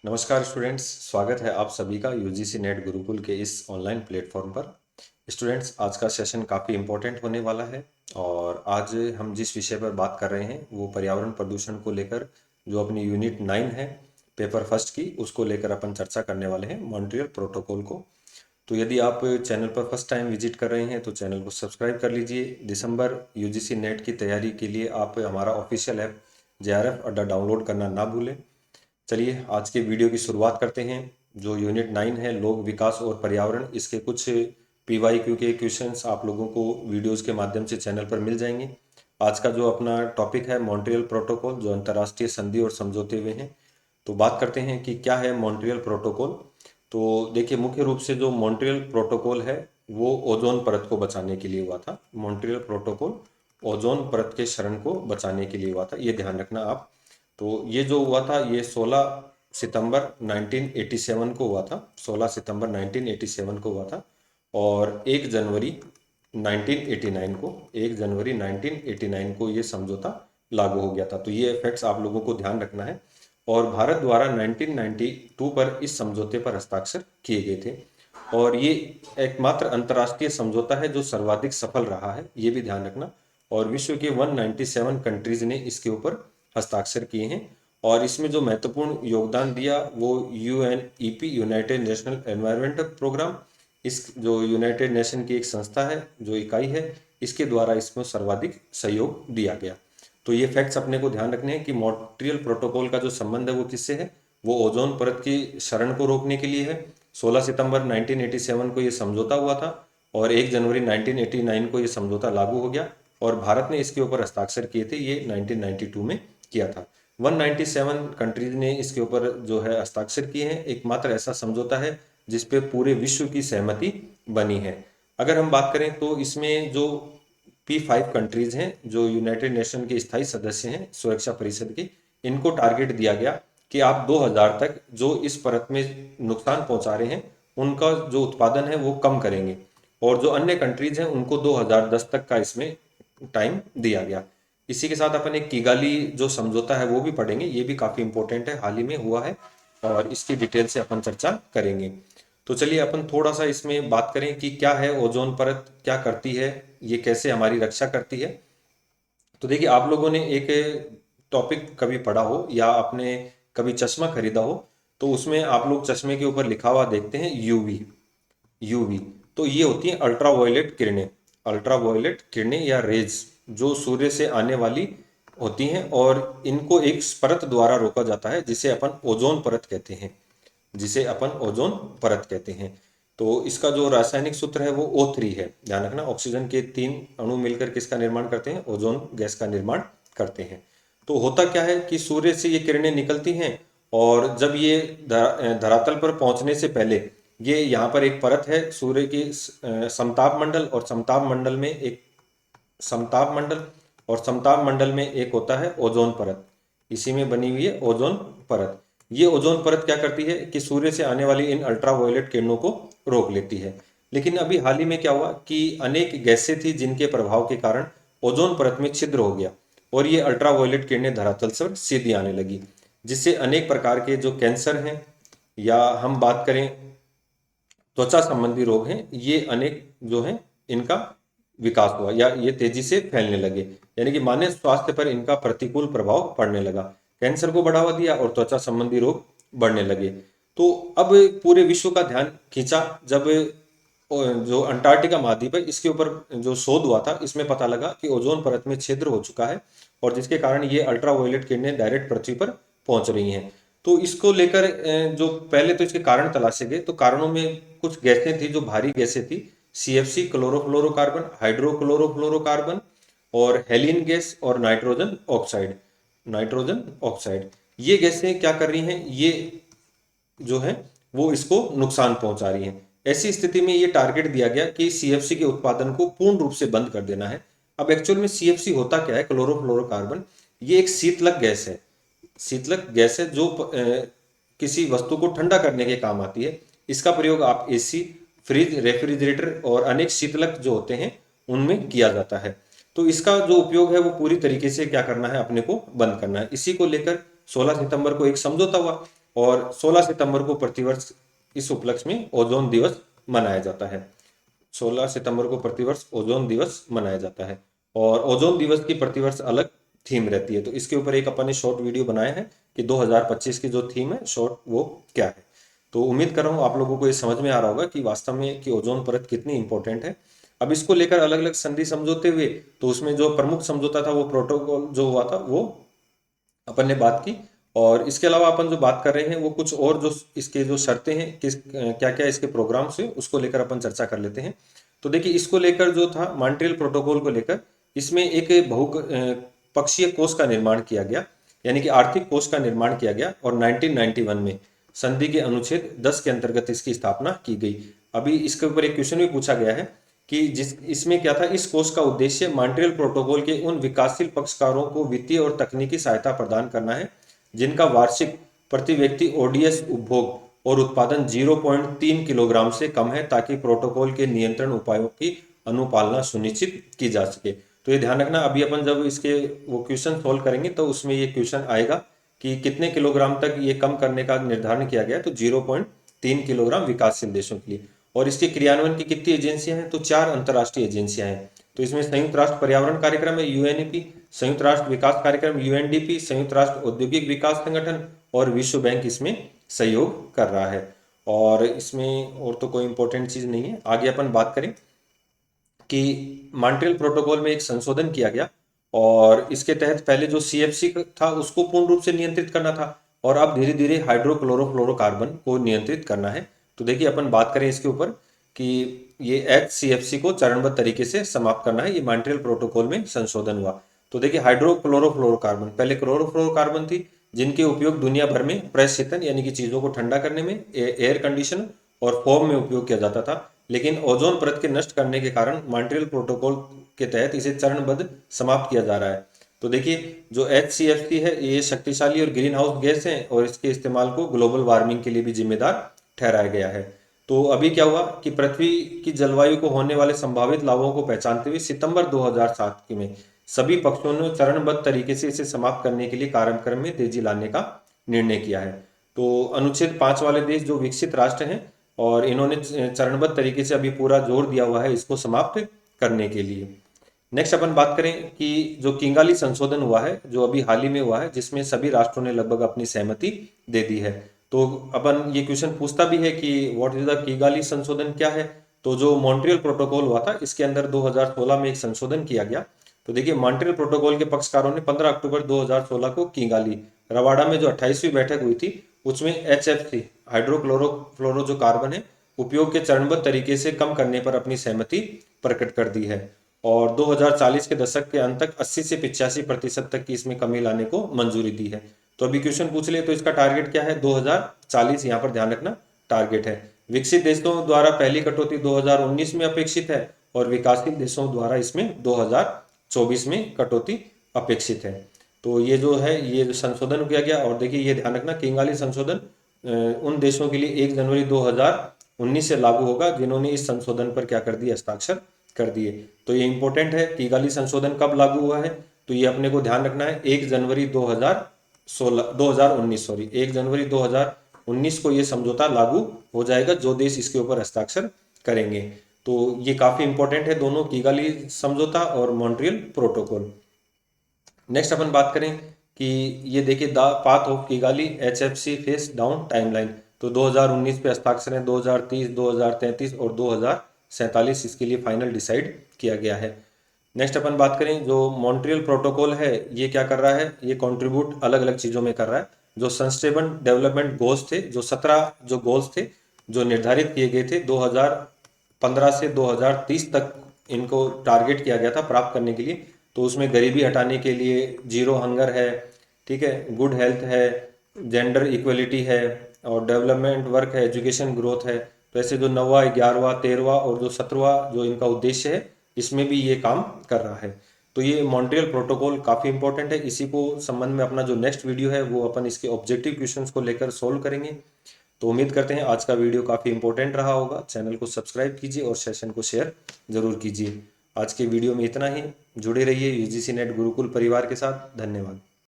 नमस्कार स्टूडेंट्स, स्वागत है आप सभी का यूजीसी नेट गुरुकुल के इस ऑनलाइन प्लेटफॉर्म पर। स्टूडेंट्स, आज का सेशन काफ़ी इम्पोर्टेंट होने वाला है और आज हम जिस विषय पर बात कर रहे हैं वो पर्यावरण प्रदूषण को लेकर जो अपनी यूनिट 9 है पेपर फर्स्ट की, उसको लेकर अपन चर्चा करने वाले हैं, मॉन्ट्रियल प्रोटोकॉल को। तो यदि आप चैनल पर फर्स्ट टाइम विजिट कर रहे हैं तो चैनल को सब्सक्राइब कर लीजिए। दिसंबर यूजीसी नेट की तैयारी के लिए आप हमारा ऑफिशियल ऐप JRF अड्डा डाउनलोड करना ना भूलें। चलिए आज के वीडियो की शुरुआत करते हैं। जो यूनिट 9 है लोक विकास और पर्यावरण, इसके कुछ PYQ के क्वेश्चंस आप लोगों को वीडियोस के माध्यम से चैनल पर मिल जाएंगे। आज का जो अपना टॉपिक है मॉन्ट्रियल प्रोटोकॉल, जो अंतर्राष्ट्रीय संधि और समझौते हुए हैं। तो बात करते हैं कि क्या है मॉन्ट्रियल प्रोटोकॉल। तो देखिए, मुख्य रूप से जो मॉन्ट्रियल प्रोटोकॉल है वो ओजोन परत को बचाने के लिए हुआ था। मॉन्ट्रियल प्रोटोकॉल ओजोन परत के क्षरण को बचाने के लिए हुआ था, ये ध्यान रखना आप। तो ये जो हुआ था ये 16 सितंबर 1987 को हुआ था। 16 सितंबर 1987 को हुआ था और 1 जनवरी 1989 को 1 जनवरी 1989 को ये समझौता लागू हो गया था। तो ये फैक्ट्स आप लोगों को ध्यान रखना है। और भारत द्वारा 1992 पर इस समझौते पर हस्ताक्षर किए गए थे और ये एकमात्र अंतर्राष्ट्रीय समझौता है जो सर्वाधिक सफल रहा है, ये भी ध्यान रखना। और विश्व के 197 कंट्रीज ने इसके ऊपर हस्ताक्षर किए हैं और इसमें जो महत्वपूर्ण योगदान दिया वो UNEP, united national environmental programme, इस जो यूनाइटेड नेशन की एक संस्था है, जो इकाई है, इसके द्वारा इसमें सर्वाधिक सहयोग दिया गया। तो ये फैक्ट्स अपने को ध्यान रखने हैं कि मॉन्ट्रियल प्रोटोकॉल का जो संबंध है वो किससे है, वो ओजोन परत की क्षरण को रोकने के लिए है। 16 सितंबर 1987 को ये समझौता हुआ था और 1 जनवरी 1989 को ये समझौता लागू हो गया और भारत ने इसके ऊपर हस्ताक्षर किए थे, ये 1992 में किया था। 197 कंट्रीज ने इसके ऊपर जो है हस्ताक्षर किए हैं। एकमात्र ऐसा समझौता है जिसपे पूरे विश्व की सहमति बनी है। अगर हम बात करें तो इसमें जो P5 कंट्रीज हैं, जो यूनाइटेड नेशन के स्थायी सदस्य हैं सुरक्षा परिषद के, इनको टारगेट दिया गया कि आप 2000 तक जो इस परत में नुकसान पहुंचा रहे हैं उनका जो उत्पादन है वो कम करेंगे और जो अन्य कंट्रीज हैं उनको 2010 तक का इसमें टाइम दिया गया। इसी के साथ अपन एक किगाली जो समझौता है वो भी पढ़ेंगे, ये भी काफी इंपॉर्टेंट है, हाल ही में हुआ है और इसकी डिटेल से अपन चर्चा करेंगे। तो चलिए अपन थोड़ा सा इसमें बात करें कि क्या है ओजोन परत, क्या करती है, ये कैसे हमारी रक्षा करती है। तो देखिए, आप लोगों ने एक टॉपिक कभी पढ़ा हो या आपने कभी चश्मा खरीदा हो तो उसमें आप लोग चश्मे के ऊपर लिखा हुआ देखते हैं यूवी। तो ये होती है अल्ट्रावायलेट किरणें। अल्ट्रावायलेट किरणें या रेज जो सूर्य से आने वाली होती हैं और इनको एक परत द्वारा रोका जाता है जिसे अपन ओजोन परत कहते हैं, जिसे अपन ओजोन परत कहते हैं। तो इसका जो रासायनिक सूत्र है वो O3 है, ध्यान रखना। ऑक्सीजन के 3 अणु मिलकर किसका निर्माण करते हैं, ओजोन गैस का निर्माण करते हैं। तो होता क्या है कि सूर्य से ये किरणें निकलती हैं और जब ये धरातल पर पहुंचने से पहले ये यहाँ पर एक परत है सूर्य की, समताप मंडल, और समताप मंडल में एक समताप मंडल और समताप मंडल में एक होता है ओजोन परत। इसी में बनी हुई है ओजोन परत। ये ओजोन परत क्या करती है कि सूर्य से आने वाली इन अल्ट्रावायलेट किरणों को रोक लेती है। लेकिन अभी हाल ही में क्या हुआ कि अनेक गैसें थी जिनके प्रभाव के कारण ओजोन परत में छिद्र हो गया और ये अल्ट्रावायलेट किरणें धरातल से सीधी आने लगी, जिससे अनेक प्रकार के जो कैंसर हैं या हम बात करें त्वचा संबंधी रोग हैं, ये अनेक जो हैं इनका विकास हुआ या ये तेजी से फैलने लगे, यानी कि मानव स्वास्थ्य पर इनका प्रतिकूल प्रभाव पड़ने लगा। कैंसर को बढ़ावा दिया और त्वचा संबंधी रोग बढ़ने लगे। तो अब पूरे विश्व का ध्यान खींचा जब जो अंटार्कटिका महाद्वीप है इसके ऊपर जो शोध हुआ था, इसमें पता लगा कि ओजोन परत में छिद्र हो चुका है और जिसके कारण ये अल्ट्रावायलेट किरणें डायरेक्ट पृथ्वी पर पहुंच रही हैं। तो इसको लेकर जो पहले तो इसके कारण तलाशे गए, तो कारणों में कुछ गैसें थी जो भारी गैसें थी, CFC क्लोरोफ्लोरोकार्बन, हाइड्रोक्लोरोफ्लोरोकार्बन और हेलिन गैस और नाइट्रोजन ऑक्साइड। ये गैसें क्या कर रही हैं, ये जो है वो इसको नुकसान पहुंचा रही हैं। ऐसी स्थिति में ये टारगेट दिया गया कि CFC के उत्पादन को पूर्ण रूप से बंद कर देना है। अब एक्चुअल में CFC होता क्या है, क्लोरोफ्लोरोकार्बन, ये एक शीतलक गैस है। शीतलक गैस है जो किसी वस्तु को ठंडा करने के काम आती है। इसका प्रयोग आप AC, फ्रिज, रेफ्रिजरेटर और अनेक शीतलक जो होते हैं उनमें किया जाता है। तो इसका जो उपयोग है वो पूरी तरीके से क्या करना है, अपने को बंद करना है। इसी को लेकर 16 सितंबर को एक समझौता हुआ और 16 सितंबर को प्रतिवर्ष इस उपलक्ष्य में ओजोन दिवस मनाया जाता है। 16 सितंबर को प्रतिवर्ष ओजोन दिवस मनाया जाता है और ओजोन दिवस की प्रतिवर्ष अलग थीम रहती है। तो इसके ऊपर एक अपन ने शॉर्ट वीडियो बनाया है कि 2025 की जो थीम है शॉर्ट वो क्या है। तो उम्मीद कर रहा हूँ आप लोगों को ये समझ में आ रहा होगा कि वास्तव में कि ओजोन परत कितनी इंपॉर्टेंट है। अब इसको लेकर अलग अलग संधि समझौते हुए, तो उसमें जो प्रमुख समझौता था वो प्रोटोकॉल जो हुआ था वो अपन ने बात की। और इसके अलावा अपन जो बात कर रहे हैं वो कुछ और जो इसके जो शर्तें हैं, किस क्या क्या इसके प्रोग्राम्स हैं, उसको लेकर अपन चर्चा कर लेते हैं। तो देखिए इसको लेकर जो था मॉन्ट्रियल प्रोटोकॉल को लेकर, इसमें एक पक्षीय कोष का निर्माण किया गया, यानी कि आर्थिक कोष का निर्माण किया गया और 1991 में संधि के अनुच्छेद 10 के अंतर्गत इसकी स्थापना की गई। अभी इसके ऊपर एक क्वेश्चन भी पूछा गया है कि जिस इसमें क्या था, इस कोष का उद्देश्य मॉन्ट्रियल प्रोटोकॉल के उन विकासशील पक्षकारों को वित्तीय और तकनीकी सहायता प्रदान करना है जिनका वार्षिक प्रति व्यक्ति ओडीएस उपभोग और उत्पादन 0.3 किलोग्राम से कम है, ताकि प्रोटोकॉल के नियंत्रण उपायों की अनुपालना सुनिश्चित की जा सके। तो ये ध्यान रखना, अभी अपन जब इसके वो क्वेश्चन सोल्व करेंगे तो उसमें ये क्वेश्चन आएगा कि कितने किलोग्राम तक ये कम करने का निर्धारण किया गया है। तो 0.3 किलोग्राम विकासशील देशों के लिए। और इसके क्रियान्वयन की कितनी एजेंसियां हैं, तो 4 अंतर्राष्ट्रीय एजेंसियां हैं। तो इसमें संयुक्त राष्ट्र पर्यावरण कार्यक्रम है यूएनईपी, संयुक्त राष्ट्र विकास कार्यक्रम यूएनडीपी, संयुक्त राष्ट्र औद्योगिक विकास संगठन और विश्व बैंक इसमें सहयोग कर रहा है। और इसमें और तो कोई इंपॉर्टेंट चीज नहीं है। आगे अपन बात करें कि मॉन्ट्रियल प्रोटोकॉल में एक संशोधन किया गया और इसके तहत पहले जो सीएफसी था उसको पूर्ण रूप से नियंत्रित करना था और अब धीरे धीरे हाइड्रोक्लोरोफ्लोरोकार्बन को नियंत्रित करना है। तो देखिए अपन बात करें इसके ऊपर कि ये HCFC को चरणबद्ध तरीके से समाप्त करना है। ये मॉन्ट्रियल प्रोटोकॉल में संशोधन हुआ। तो देखिए हाइड्रोक्लोरोफ्लोरोकार्बन, पहले क्लोरोफ्लोरोकार्बन थी जिनके उपयोग दुनिया भर में प्रशीतन यानी कि चीजों को ठंडा करने में, एयर कंडीशन और फोम में उपयोग किया जाता था। लेकिन ओजोन परत के नष्ट करने के कारण मॉन्ट्रियल प्रोटोकॉल के तहत इसे चरणबद्ध समाप्त किया जा रहा है। तो देखिए जो HCFC है ये शक्तिशाली और ग्रीन हाउस गैस है और इसके इस्तेमाल को ग्लोबल वार्मिंग के लिए भी जिम्मेदार ठहराया गया है। तो अभी क्या हुआ कि पृथ्वी की जलवायु को होने वाले संभावित लाभों को पहचानते हुए सितंबर 2007 में सभी पक्षों ने चरणबद्ध तरीके से इसे समाप्त करने के लिए कार्यक्रम में तेजी लाने का निर्णय किया है। तो अनुच्छेद 5 वाले देश जो विकसित राष्ट्र हैं और इन्होंने चरणबद्ध तरीके से अभी पूरा जोर दिया हुआ है इसको समाप्त करने के लिए। नेक्स्ट अपन बात करें कि जो किंगाली संशोधन हुआ है जो अभी हाल ही में हुआ है, जिसमें सभी राष्ट्रों ने लगभग अपनी सहमति दे दी है। तो अपन ये क्वेश्चन पूछता भी है कि व्हाट इज द किगाली संशोधन क्या है। तो जो मॉन्ट्रियल प्रोटोकॉल हुआ था इसके अंदर 2016 में एक संशोधन किया गया। तो देखिए मॉन्ट्रियल प्रोटोकॉल के पक्षकारों ने 15 अक्टूबर 2016 को किगाली रवाडा में जो 28वीं बैठक हुई थी उसमें HFC हाइड्रोक्लोरोफ्लोरो जो कार्बन है उपयोग के चरणबद्ध तरीके से कम करने पर अपनी सहमति प्रकट कर दी है और 2040 के दशक के अंत तक 80 से 85% तक की इसमें कमी लाने को मंजूरी दी है। तो अभी क्वेश्चन पूछ ले तो इसका टारगेट क्या है, 2040 यहाँ पर ध्यान रखना टारगेट है। विकसित देशों द्वारा पहली कटौती 2019 में अपेक्षित है और विकासशील देशों द्वारा इसमें 2024 में कटौती अपेक्षित है। तो ये जो है ये जो संशोधन किया गया और देखिए ये ध्यान रखना किंगाली संशोधन उन देशों के लिए 1 जनवरी 2019 से लागू होगा जिन्होंने इस संशोधन पर क्या कर दिया, हस्ताक्षर कर दिए। तो ये इंपॉर्टेंट है, किगाली संशोधन कब लागू हुआ है, तो ये अपने को ध्यान रखना है 1 जनवरी 2019 सॉरी 1 जनवरी 2019 को ये समझौता लागू हो जाएगा जो देश इसके ऊपर हस्ताक्षर करेंगे। तो ये काफी इंपॉर्टेंट है दोनों, किगाली समझौता और मॉन्ट्रियल प्रोटोकॉल। नेक्स्ट अपन बात करें कि ये देखिए the path of Kigali HFC face down timeline. तो 2019 पे हस्ताक्षर है, 2030, 2033 और 2047 इसके लिए फाइनल डिसाइड किया गया है। नेक्स्ट अपन बात करें जो मॉन्ट्रियल प्रोटोकॉल है ये क्या कर रहा है, ये कंट्रीब्यूट अलग अलग चीज़ों में कर रहा है। जो सस्टेनेबल डेवलपमेंट गोल्स थे, जो 17 जो गोल्स थे जो निर्धारित किए गए थे 2015 से 2030 तक इनको टारगेट किया गया था प्राप्त करने के लिए। तो उसमें गरीबी हटाने के लिए जीरो हंगर है, ठीक है, गुड हेल्थ है, जेंडर इक्वलिटी है और डेवलपमेंट वर्क है, एजुकेशन ग्रोथ है। तो ऐसे जो 9वां, 11वां, 13वां और जो 17वां जो इनका उद्देश्य है इसमें भी ये काम कर रहा है। तो ये मॉन्ट्रियल प्रोटोकॉल काफ़ी इंपॉर्टेंट है। इसी को संबंध में अपना जो नेक्स्ट वीडियो है वो अपन इसके ऑब्जेक्टिव क्वेश्चंस को लेकर सोल्व करेंगे। तो उम्मीद करते हैं आज का वीडियो काफ़ी इंपॉर्टेंट रहा होगा। चैनल को सब्सक्राइब कीजिए और सेशन को शेयर जरूर कीजिए। आज के वीडियो में इतना ही। जुड़े रहिए UGC नेट गुरुकुल परिवार के साथ। धन्यवाद।